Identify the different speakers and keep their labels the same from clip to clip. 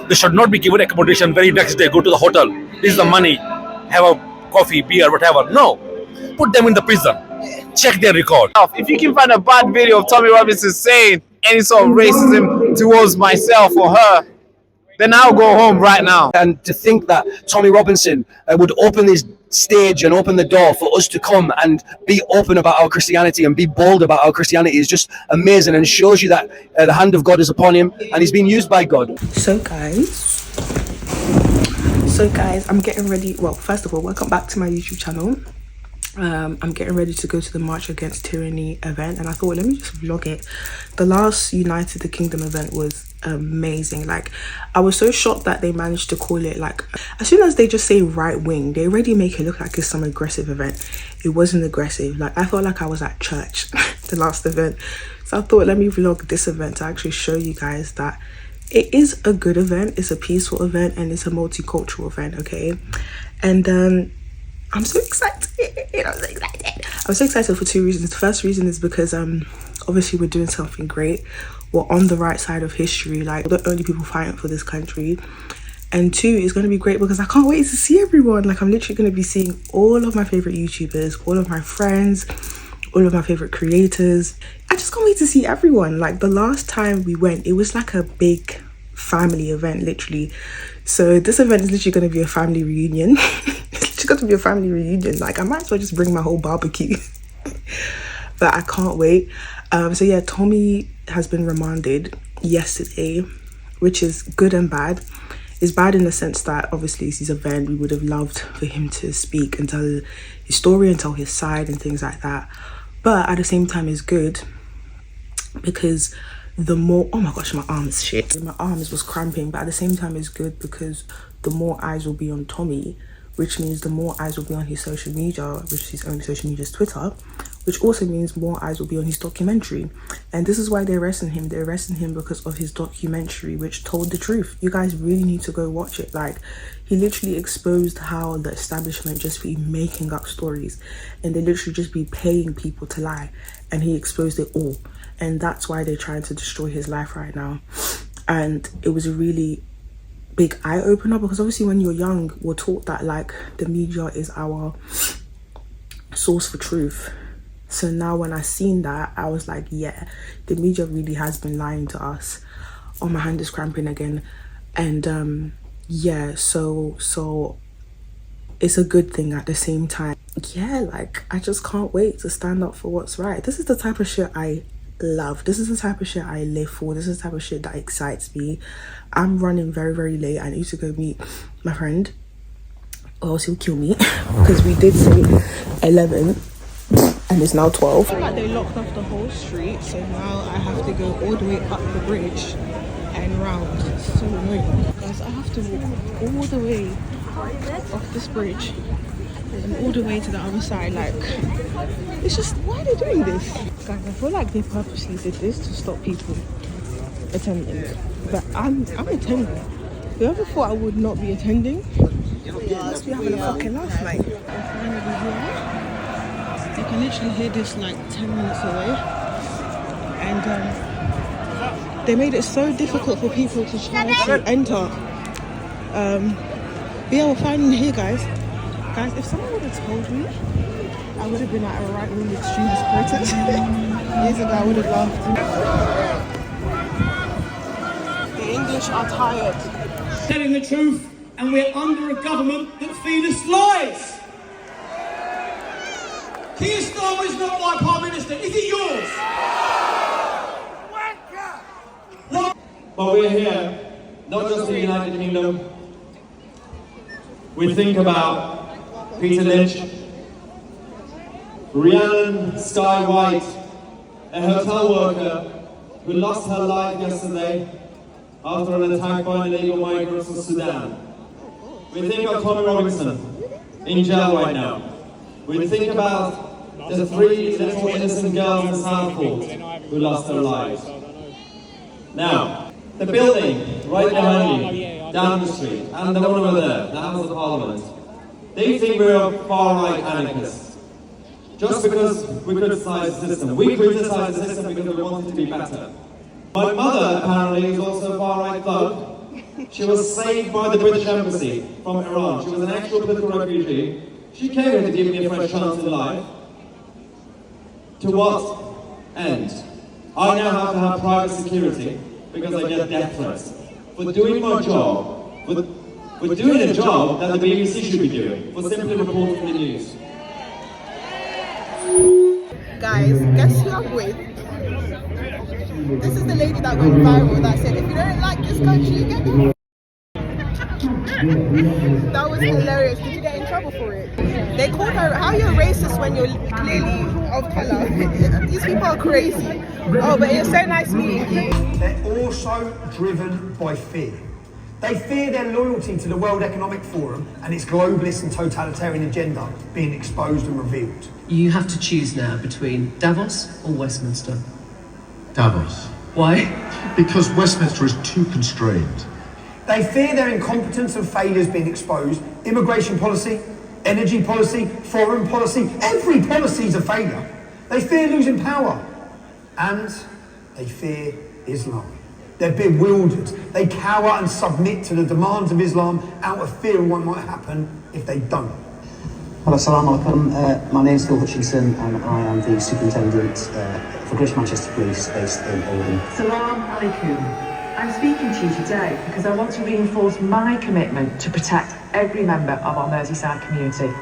Speaker 1: They should not be given accommodation very next day, go to the hotel. This is the money, have a coffee, beer, whatever. No, put them in the prison. Check their record.
Speaker 2: If you can find a bad video of Tommy Robinson saying any sort of racism towards myself or her, then I'll go home right now.
Speaker 3: And to think that Tommy Robinson would open this stage and open the door for us to come and be open about our Christianity and be bold about our Christianity is just amazing, and shows you that the hand of God is upon him and he's being used by God.
Speaker 4: So guys, I'm getting ready. Well, first of all, welcome back to my YouTube channel. I'm getting ready to go to the March Against Tyranny event, and I thought, let me just vlog it. The last United the Kingdom event was amazing. Like, I was so shocked that they managed to call it, like, as soon as they just say right wing, they already make it look like it's some aggressive event. It wasn't aggressive. Like, I felt like I was at church the last event. So I thought, let me vlog this event to actually show you guys that it is a good event, it's a peaceful event, and it's a multicultural event, okay? And I'm so excited. I'm so excited for two reasons. The first reason is because obviously we're doing something great. We're on the right side of history. Like, we're the only people fighting for this country. And two, it's going to be great because I can't wait to see everyone. Like, I'm literally going to be seeing all of my favorite YouTubers, all of my friends, all of my favorite creators. I just can't wait to see everyone. Like, the last time we went, it was like a big family event, literally. So this event is literally going to be a family reunion. It's going to be a family reunion. Like, I might as well just bring my whole barbecue. But I can't wait. So yeah, Tommy has been remanded yesterday, which is good and bad. It's bad in the sense that obviously it's his event. We would have loved for him to speak and tell his story and tell his side and things like that. But at the same time, it's good because the more, oh my gosh, my arms shit. My arms was cramping, but at the same time, it's good because the more eyes will be on Tommy, which means the more eyes will be on his social media, which his own social media is Twitter, which also means more eyes will be on his documentary. And this is why they're arresting him. They're arresting him because of his documentary, which told the truth. You guys really need to go watch it. Like, he literally exposed how the establishment just be making up stories and they literally just be paying people to lie. And he exposed it all. And that's why they're trying to destroy his life right now. And it was a really big eye-opener because obviously when you're young, we're taught that, like, the media is our source for truth. So now when I seen that, I was like, yeah, the media really has been lying to us. Oh, my hand is cramping again. And yeah, so it's a good thing at the same time. Yeah, like, I just can't wait to stand up for what's right. This is the type of shit I love. This is the type of shit I live for. This is the type of shit that excites me. I'm running very, very late. I need to go meet my friend or else he'll kill me because we did say 11 and it's now 12. I feel like they locked off the whole street, so now I have to go all the way up the bridge and round. It's so annoying. Guys, I have to walk all the way off this bridge and all the way to the other side. Like, it's just, why are they doing this? Guys, I feel like they purposely did this to stop people attending. But I'm attending. Whoever thought I would not be attending, must be having a fucking laugh, like. I'm finally here. You can literally hear this like 10 minutes away. And they made it so difficult for people to try to enter. But yeah, we're finally here, guys. Guys, if someone would have told me I would have been at a right-wing extremist protest years ago, I would have laughed. The English are tired.
Speaker 5: Telling the truth, and we're under a government that feed us lies. Keir Starmer is not my Prime Minister. Is it yours? But we're here, not just in the United Kingdom. We think about Peter Lynch, Rhiannon Sky White, a hotel worker who lost her life yesterday after an attack by illegal migrants in Sudan. We think of Tommy Robinson in jail right now. We think about the 3 little innocent girls in Southport who lost their lives. Now, the building right behind you, down the street, and the one over there, the House of Parliament, they think we're far-right anarchists. just because we criticise the system. We criticise the system because we want it to be better. My mother apparently is also a far-right thug. She was saved by the British embassy from Iran. She was an actual political refugee. She came here to give me a fresh chance in life. To what end? I now have to have private security because I get death threats for doing my job, for doing a job that the BBC should be doing, for simply reporting the news.
Speaker 6: Guys, guess who I'm with? This is the lady that went viral that said, if you don't like this country, get the That was hilarious. Did you get in trouble for it? They called her, how are you a racist when you're clearly of colour? These people are crazy. Oh, but it's so nice meeting you.
Speaker 7: They're also driven by fear. They fear their loyalty to the World Economic Forum and its globalist and totalitarian agenda being exposed and revealed.
Speaker 8: You have to choose now between Davos or Westminster.
Speaker 9: Davos.
Speaker 8: Why?
Speaker 9: Because Westminster is too constrained.
Speaker 7: They fear their incompetence and failures being exposed. Immigration policy, energy policy, foreign policy, every policy is a failure. They fear losing power. And they fear Islam. They're bewildered. They cower and submit to the demands of Islam out of fear of what might happen if they don't.
Speaker 10: Hello, Assalamu alaikum. My name is Phil Hutchinson and I am the Superintendent for Greater Manchester Police based in Oldham.
Speaker 11: Salam alaikum. I'm speaking to you today because I want to reinforce my commitment to protect every member of our Merseyside community.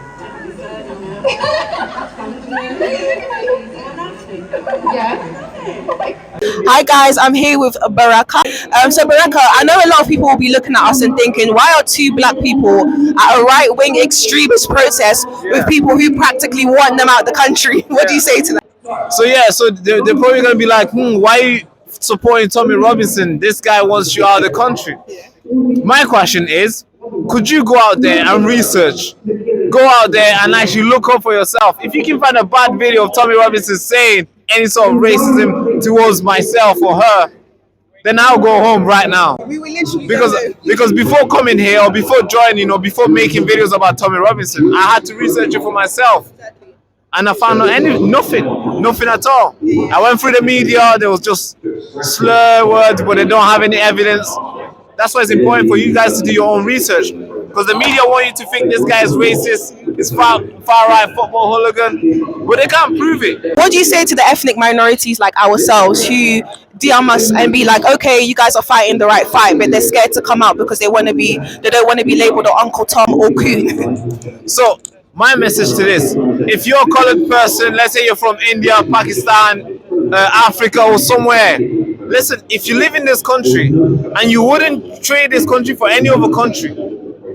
Speaker 6: Hi guys, I'm here with Baraka. So Baraka, I know a lot of people will be looking at us and thinking, why are two black people at a right-wing extremist protest with people who practically want them out of the country? What do you say to that?
Speaker 2: So yeah, so they're probably gonna be like, why are you supporting Tommy Robinson? This guy wants you out of the country. My question is, could you go out there and research? Go out there and actually look up for yourself. If you can find a bad video of Tommy Robinson saying any sort of racism towards myself or her, then I'll go home right now. Because before coming here or before joining or before making videos about Tommy Robinson, I had to research it for myself. And I found nothing at all. I went through the media, there was just slur words, but they don't have any evidence. That's why it's important for you guys to do your own research. Because the media want you to think this guy is racist, is far-right football hooligan, but they can't prove it.
Speaker 6: What do you say to the ethnic minorities like ourselves who DM us and be like, okay, you guys are fighting the right fight, but they're scared to come out because they don't want to be labelled or Uncle Tom or Coon?
Speaker 2: So my message to this, if you're a colored person, let's say you're from India, Pakistan, Africa or somewhere, listen, if you live in this country and you wouldn't trade this country for any other country,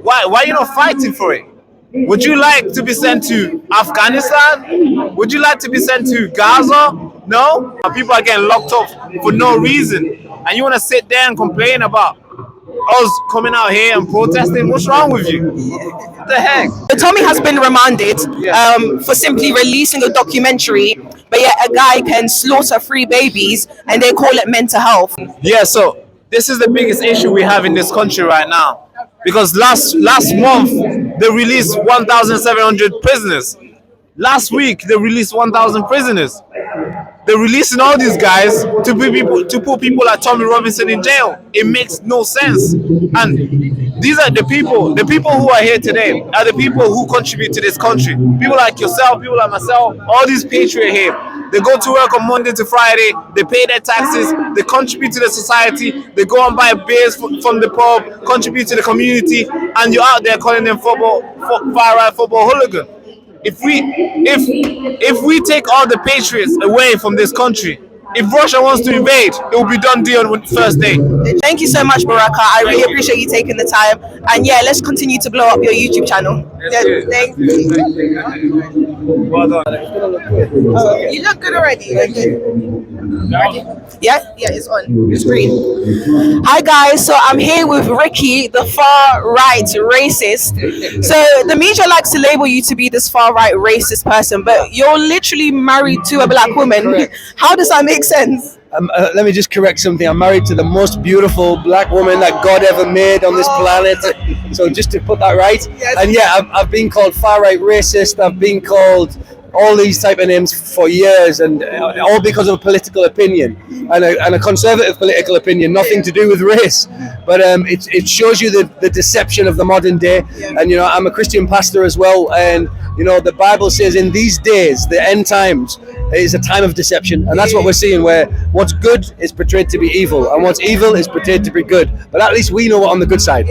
Speaker 2: why are you not fighting for it? Would you like to be sent to Afghanistan? Would you like to be sent to Gaza? No? People are getting locked up for no reason. And you want to sit there and complain about us coming out here and protesting? What's wrong with you? What the heck?
Speaker 6: Tommy has been remanded for simply releasing a documentary, but yet a guy can slaughter 3 babies and they call it mental health.
Speaker 2: Yeah, so this is the biggest issue we have in this country right now. Because last month, they released 1,700 prisoners. Last week, they released 1,000 prisoners. They're releasing all these guys to put people like Tommy Robinson in jail. It makes no sense. And these are the people who are here today are the people who contribute to this country. People like yourself, people like myself, all these patriots here. They go to work on Monday to Friday, they pay their taxes, they contribute to the society, they go and buy beers from the pub, contribute to the community, and you're out there calling them far-right football hooligan. If we take all the patriots away from this country, if Russia wants to invade, it will be done deal on the first day.
Speaker 6: Thank you so much, Baraka. I really appreciate you taking the time. And yeah, let's continue to blow up your YouTube channel. Thank you.
Speaker 2: Well done.
Speaker 6: You look good already. Yeah, it's on. It's green. Hi guys, so I'm here with Rikki, the far-right racist. So the media likes to label you to be this far-right racist person, but you're literally married to a black woman. How does that make sense?
Speaker 3: Let me just correct something. I'm married to the most beautiful black woman that God ever made on this planet. So just to put that right. Yes. And yeah, I've been called far-right racist. I've been called all these type of names for years, and all because of a political opinion and a conservative political opinion, nothing to do with race. But it shows you the deception of the modern day. And I'm a Christian pastor as well, and the Bible says in these days, the end times, is a time of deception, and that's what we're seeing, where what's good is portrayed to be evil and what's evil is portrayed to be good. But at least we know what on the good side.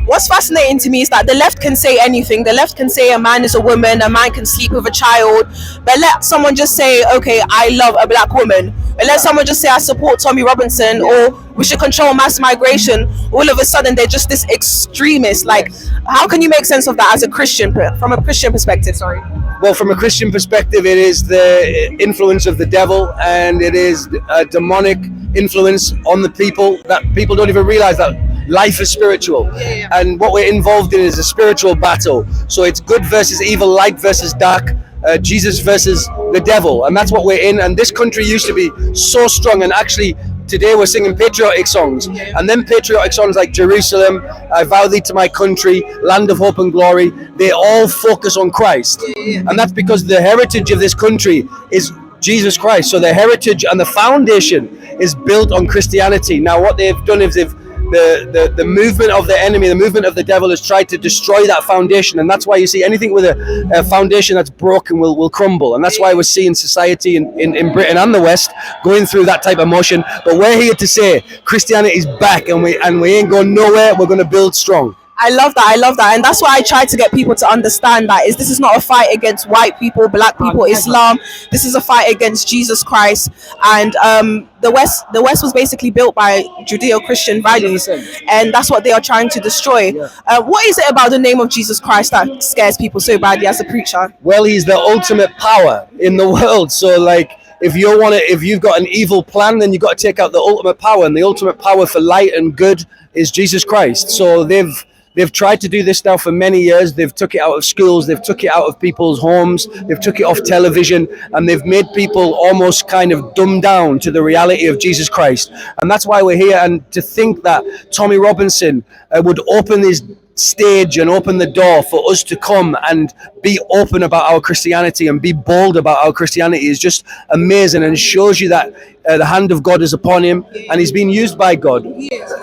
Speaker 6: What's fascinating to me is that the left can say anything. The left can say a man is a woman, a man can sleep with a child, but let someone just say, okay, I love a black woman, but let someone just say I support Tommy Robinson, or we should control mass migration. All of a sudden they're just this extremist. Like, how can you make sense of that as a Christian, from a Christian perspective? Sorry.
Speaker 3: Well, from a Christian perspective, it is the influence of the devil, and it is a demonic influence on the people, that people don't even realize that life is spiritual. And what we're involved in is a spiritual battle. So it's good versus evil, light versus dark, Jesus versus the devil, and that's what we're in. And this country used to be so strong, and actually today we're singing patriotic songs, and then patriotic songs like Jerusalem, I vow thee to my country, land of hope and glory, they all focus on Christ. And that's because the heritage of this country is Jesus Christ. So the heritage and the foundation is built on Christianity. Now what they've done is the movement of the enemy, the movement of the devil, has tried to destroy that foundation, and that's why you see anything with a foundation that's broken will crumble. And that's why we're seeing society in Britain and the West going through that type of motion. But we're here to say Christianity is back, and we ain't going nowhere. We're going to build strong.
Speaker 6: I love that, and that's why I try to get people to understand that this is not a fight against white people, black people, Islam. This is a fight against Jesus Christ, and the West was basically built by Judeo-Christian values, and that's what they are trying to destroy. What is it about the name of Jesus Christ that scares people so badly as a preacher?
Speaker 3: Well, he's the ultimate power in the world. So like, if you've got an evil plan, then you've got to take out the ultimate power, and the ultimate power for light and good is Jesus Christ. So they've tried to do this now for many years. They've took it out of schools, they've took it out of people's homes, they've took it off television, and they've made people almost kind of dumb down to the reality of Jesus Christ. And that's why we're here. And to think that Tommy Robinson would open his stage and open the door for us to come and be open about our Christianity and be bold about our Christianity is just amazing, and shows you that the hand of God is upon him, and he's being used by God.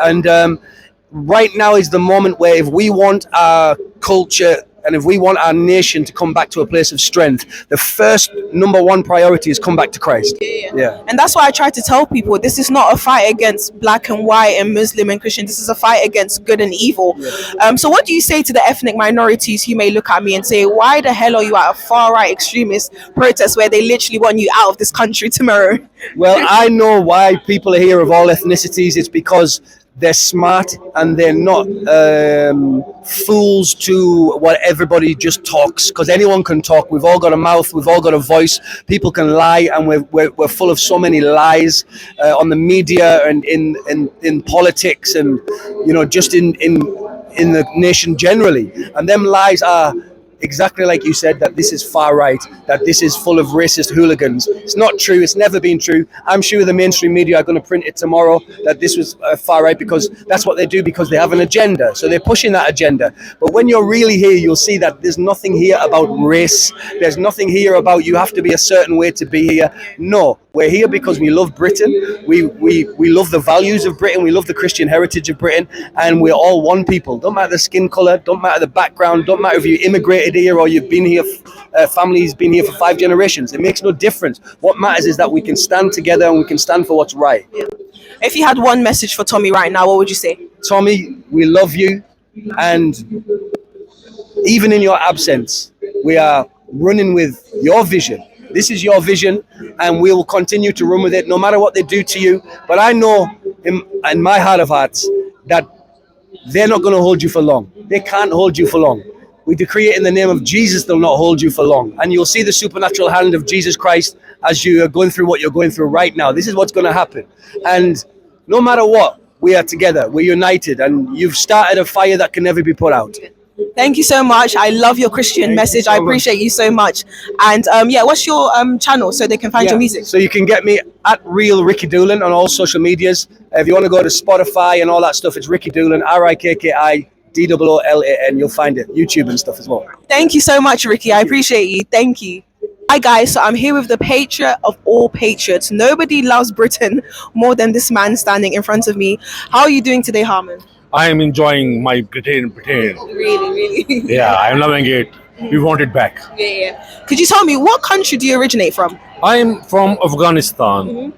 Speaker 3: And right now is the moment where if we want our culture and if we want our nation to come back to a place of strength, the first number one priority is come back to Christ.
Speaker 6: And that's why I try to tell people this is not a fight against black and white and Muslim and Christian. This is a fight against good and evil. So what do you say to the ethnic minorities who may look at me and say, why the hell are you at a far right extremist protest where they literally want you out of this country tomorrow?
Speaker 3: Well, I know why people are here of all ethnicities. It's because they're smart and they're not fools to what everybody just talks, because anyone can talk. We've all got a mouth, we've all got a voice. People can lie, and we're full of so many lies on the media and in politics, and just in the nation generally. And them lies are exactly like you said, that this is far right, that this is full of racist hooligans. It's not true. It's never been true. I'm sure the mainstream media are going to print it tomorrow that this was far right, because that's what they do, because they have an agenda. So they're pushing that agenda. But when you're really here, you'll see that there's nothing here about race. There's nothing here about you have to be a certain way to be here. No, we're here because we love Britain. We love the values of Britain. We love the Christian heritage of Britain, and we're all one people. Don't matter the skin color, don't matter the background, don't matter if you immigrated here or you've been here, family's been here for 5 generations. It makes no difference. What matters is that we can stand together and we can stand for what's right.
Speaker 6: If you had one message for Tommy right now, what would you say?
Speaker 3: Tommy, we love you, and even in your absence, we are running with your vision. This is your vision, and we will continue to run with it no matter what they do to you. But I know in my heart of hearts that they're not going to hold you for long. They can't hold you for long. We decree it in the name of Jesus, they'll not hold you for long. And you'll see the supernatural hand of Jesus Christ as you are going through what you're going through right now. This is what's going to happen. And no matter what, we are together, we're united, and you've started a fire that can never be put out.
Speaker 6: Thank you so much. I love your Christian message. I appreciate you so much. And what's your channel so they can find your music?
Speaker 3: So you can get me at Real Rikki Doolan on all social medias. If you want to go to Spotify and all that stuff, it's Rikki Doolan, RIKKI DOOLAN. You'll find it. YouTube and stuff as well.
Speaker 6: Thank you so much, Rikki. I appreciate you. Thank you. Hi guys, so I'm here with the patriot of all patriots. Nobody loves Britain more than this man standing in front of me. How are you doing today, Harman?
Speaker 1: I am enjoying my Britain.
Speaker 6: Really?
Speaker 1: Yeah, I'm loving it. We want it back.
Speaker 6: Yeah. Could you tell me what country do you originate from?
Speaker 1: I'm from Afghanistan.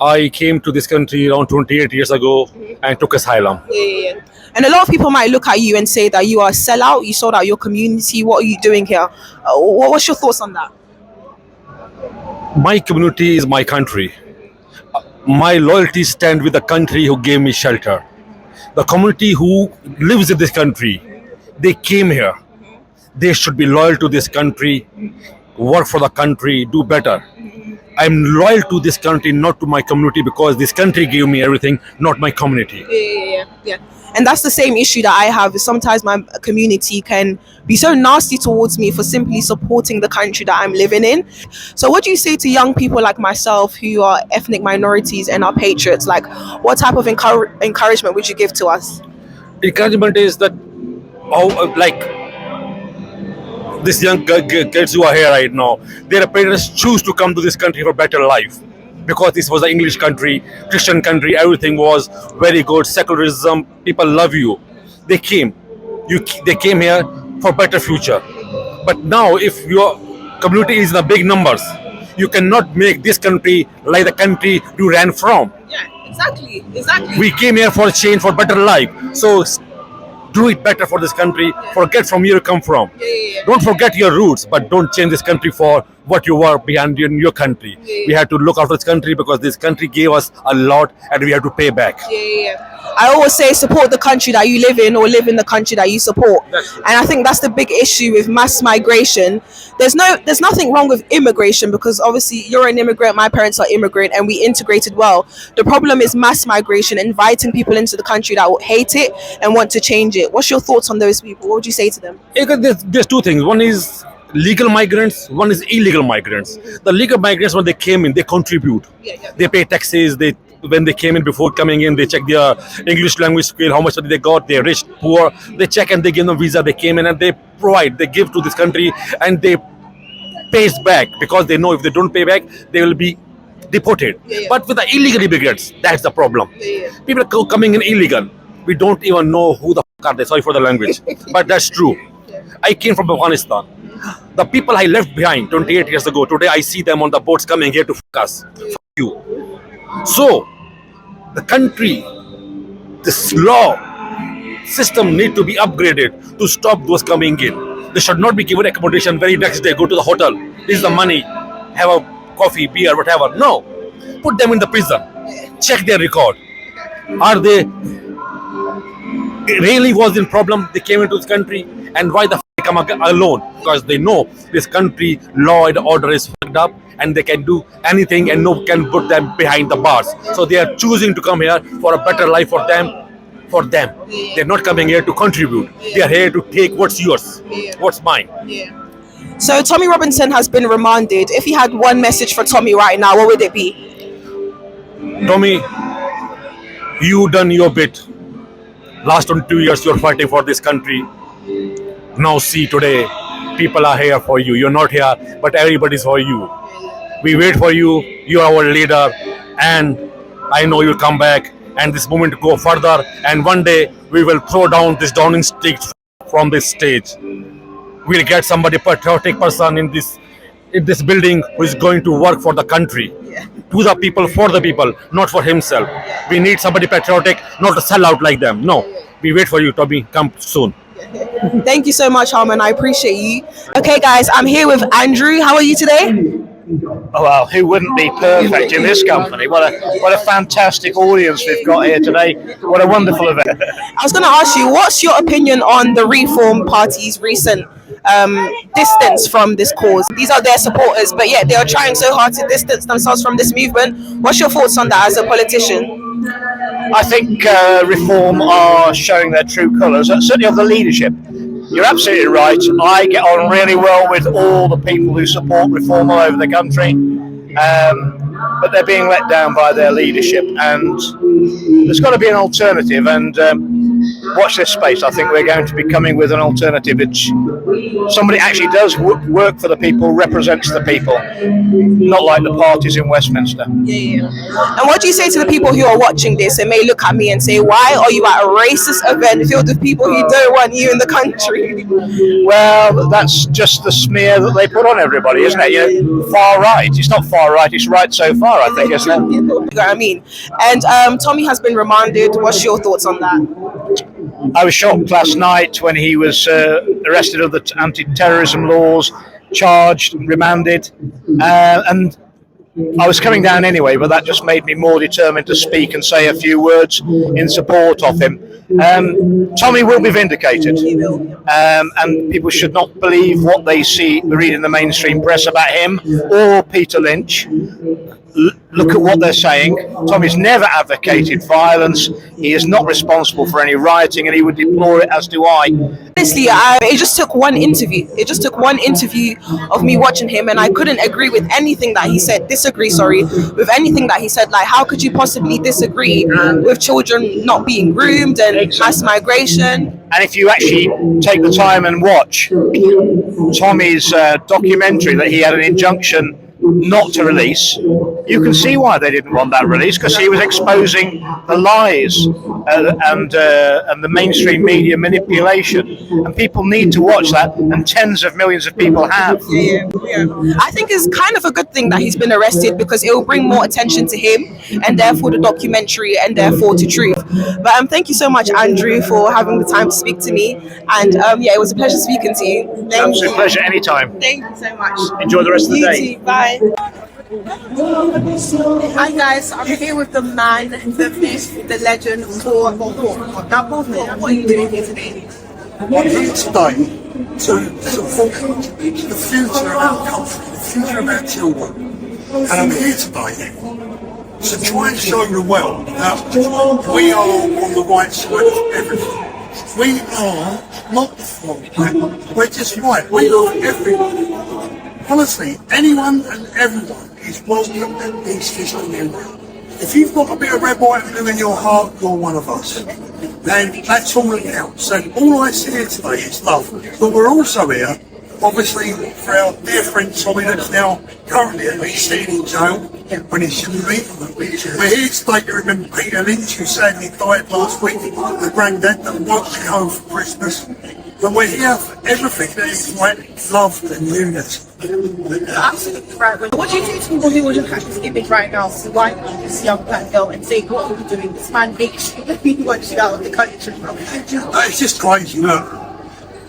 Speaker 1: I came to this country around 28 years ago and took asylum.
Speaker 6: Yeah. And a lot of people might look at you and say that you are a sellout, you sold out your community. What are you doing here? What's your thoughts on that?
Speaker 1: My community is my country. My loyalty stand with the country who gave me shelter. The community who lives in this country, they came here. They should be loyal to this country, work for the country, do better. I'm loyal to this country, not to my community, because this country gave me everything, not my community.
Speaker 6: Yeah. And that's the same issue that I have. Is sometimes my community can be so nasty towards me for simply supporting the country that I'm living in. So what do you say to young people like myself who are ethnic minorities and are patriots? Like, what type of encouragement would you give to us?
Speaker 1: Encouragement is that, like these young kids who are here right now, their parents choose to come to this country for better life. Because this was an English country, Christian country, everything was very good, secularism, people love you. They came. They came here for better future. But now if your community is in the big numbers, you cannot make this country like the country you ran from.
Speaker 6: Yeah, exactly.
Speaker 1: We came here for a change, for better life. So do it better for this country. Forget from where you come from. Don't forget your roots, but don't change this country for what you were behind in your country. We have to look after this country because this country gave us a lot and we have to pay back.
Speaker 6: I always say support the country that you live in or live in the country that you support. And I think that's the big issue with mass migration. There's nothing wrong with immigration because obviously you're an immigrant, my parents are immigrant and we integrated well. The problem is mass migration, inviting people into the country that will hate it and want to change it. What's your thoughts on those people? What would you say to them?
Speaker 1: There's two things. One is legal migrants, one is illegal migrants. The legal migrants, when they came in, they contribute. They pay taxes. When they came in, before coming in, they check their English language skill, how much money they got, they're rich, poor. They check and they give them visa. They came in and they give to this country and they pays back because they know if they don't pay back, they will be deported. But with the illegal immigrants, that's the problem. People are coming in illegal. We don't even know who the f*** are they. Sorry for the language, but that's true. I came from Afghanistan. The people I left behind 28 years ago, today I see them on the boats coming here to f*** us. F*** you. So, the country, this law system need to be upgraded to stop those coming in. They should not be given accommodation very next day, go to the hotel, this is the money, have a coffee, beer, whatever. No, put them in the prison, check their record. Are they really was in problem? They came into this country and why the f*** come alone? Because they know this country law and order is fucked up and they can do anything and no one can put them behind the bars. So they are choosing to come here for a better life for them. They're not coming here to contribute. They are here to take what's yours, what's mine.
Speaker 6: So Tommy Robinson has been remanded. If you had one message for Tommy right now, what would it be?
Speaker 1: Tommy, you done your bit. Last 22 years you're fighting for this country. Now see today, people are here for you. You're not here, but everybody's for you. We wait for you. You're our leader, and I know you'll come back. And this movement to go further. And one day we will throw down this downing stick from this stage. We'll get somebody patriotic person in this building who is going to work for the country, to the people, for the people, not for himself. We need somebody patriotic, not to sell out like them. No, we wait for you, Tommy. Come soon.
Speaker 6: Thank you so much, Harman. I appreciate you. Okay, guys, I'm here with Andrew. How are you today?
Speaker 12: Oh, well, who wouldn't be perfect in this company? What a fantastic audience we've got here today. What a wonderful event.
Speaker 6: I was going to ask you, what's your opinion on the Reform Party's recent distance from this cause? These are their supporters, but yet they are trying so hard to distance themselves from this movement. What's your thoughts on that as a politician?
Speaker 12: I think Reform are showing their true colours, certainly of the leadership. You're absolutely right. I get on really well with all the people who support Reform all over the country. but they're being let down by their leadership, and there's got to be an alternative. And watch this space. I think we're going to be coming with an alternative. It's somebody actually does work for the people, represents the people, not like the parties in Westminster.
Speaker 6: Yeah. And what do you say to the people who are watching this and may look at me and say, why are you at a racist event filled with people who don't want you in the country?
Speaker 12: Well, that's just the smear that they put on everybody, isn't it? You know, far right. It's not far right, it's right so far, I think, isn't it?
Speaker 6: You know what I mean? And Tommy has been remanded. What's your thoughts on that?
Speaker 12: I was shocked last night when he was arrested under the anti-terrorism laws, charged, remanded, and I was coming down anyway, but that just made me more determined to speak and say a few words in support of him. Tommy will be vindicated, and people should not believe what they read in the mainstream press about him or Peter Lynch. Look at what they're saying. Tommy's never advocated violence. He is not responsible for any rioting, and he would deplore it, as do I.
Speaker 6: Honestly, it just took one interview. It just took one interview of me watching him, and I couldn't agree with anything that he said. With anything that he said. Like, how could you possibly disagree with children not being groomed and mass migration?
Speaker 12: And if you actually take the time and watch Tommy's documentary that he had an injunction not to release, you can see why they didn't want that release, because he was exposing the lies and the mainstream media manipulation, and people need to watch that, and tens of millions of people have.
Speaker 6: Yeah. I think it's kind of a good thing that he's been arrested, because it will bring more attention to him and therefore the documentary and therefore to truth. But thank you so much, Andrew, for having the time to speak to me, and it was a pleasure speaking to you.
Speaker 12: Absolute pleasure, anytime.
Speaker 6: Thank you so much.
Speaker 12: Enjoy the rest of the day.
Speaker 6: Too. Bye. Hi guys, I'm here with the man, the myth, the legend, Thorpe. Now, Thorpe, what are you doing here today?
Speaker 13: I'm here today to support the future of our country, the future of our children. And I'm here today to try and show the world that we are on the right side of everything. We are not the front, we're just right. We love everyone. Honestly, anyone and everyone is welcome and needs to show you. If you've got a bit of red, white and blue in your heart, you're one of us. And that's all that counts. And all I see here today is love. But we're also here, obviously, for our dear friend Tommy, that's now currently at least sitting in jail when he shouldn't be. We're here today to remember Peter Lynch, who sadly died last week, the granddad that won't be home for Christmas. But we're here for everything that is right, love and unity.
Speaker 6: Absolutely right. What do you think to people who are just actually image right now, so why this young black girl and say, what are you doing? This man makes he wants you out of the country.
Speaker 13: It's just crazy, look.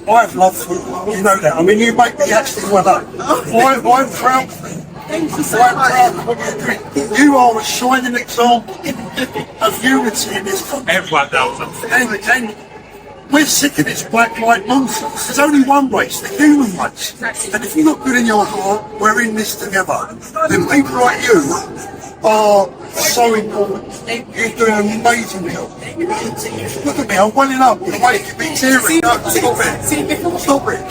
Speaker 13: I have love for you, you know that. I mean, you make me actually well up. I'm proud for you.
Speaker 6: Thank you so much.
Speaker 13: You are a shining example of unity in this country. Everyone knows and we're sick of this black light nonsense. There's only one race, the human race. And if you're not good in your heart, we're in this together. Then people like you are so important. You're doing an amazing job. Look at me, I'm welling up. You're making me teary. No, stop it.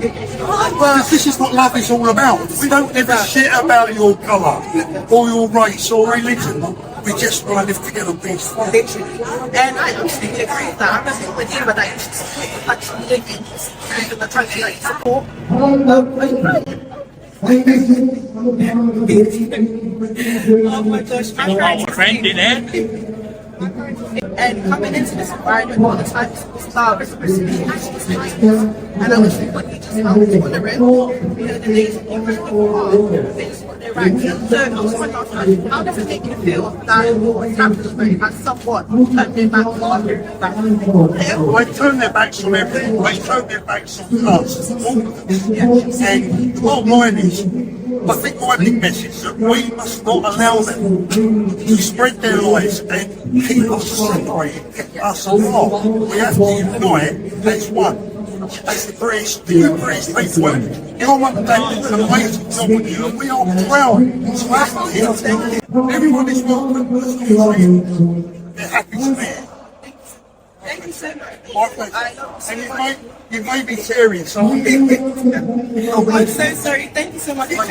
Speaker 13: Because this is what love is all about. We don't give a shit about your colour, or your race, or religion. We just want to live together peacefully.
Speaker 6: And I absolutely agree with that. I'm not with you, but I actually live in the country that you support. Oh my gosh, my friend in it. And coming into this environment all the time, it's love, reciprocity, and I wish what you just found is what they're in. The days of things what they're right. So I was wondering, how does it make you feel that what's happening has somewhat turned their back on you?
Speaker 13: They turn their backs on everything. They turn their backs on us. And the bottom line is, I think my big message is that we must not allow them to spread their lies and keep us separated, keep us apart. We have to unite as one. As the British people, you're one of them, an amazing job with you, and we are proud to have you. Everyone is welcome. They're happy to be here.
Speaker 6: Thank you so much.
Speaker 13: My pleasure. And you may be serious.
Speaker 6: I'm so sorry. Thank you so much for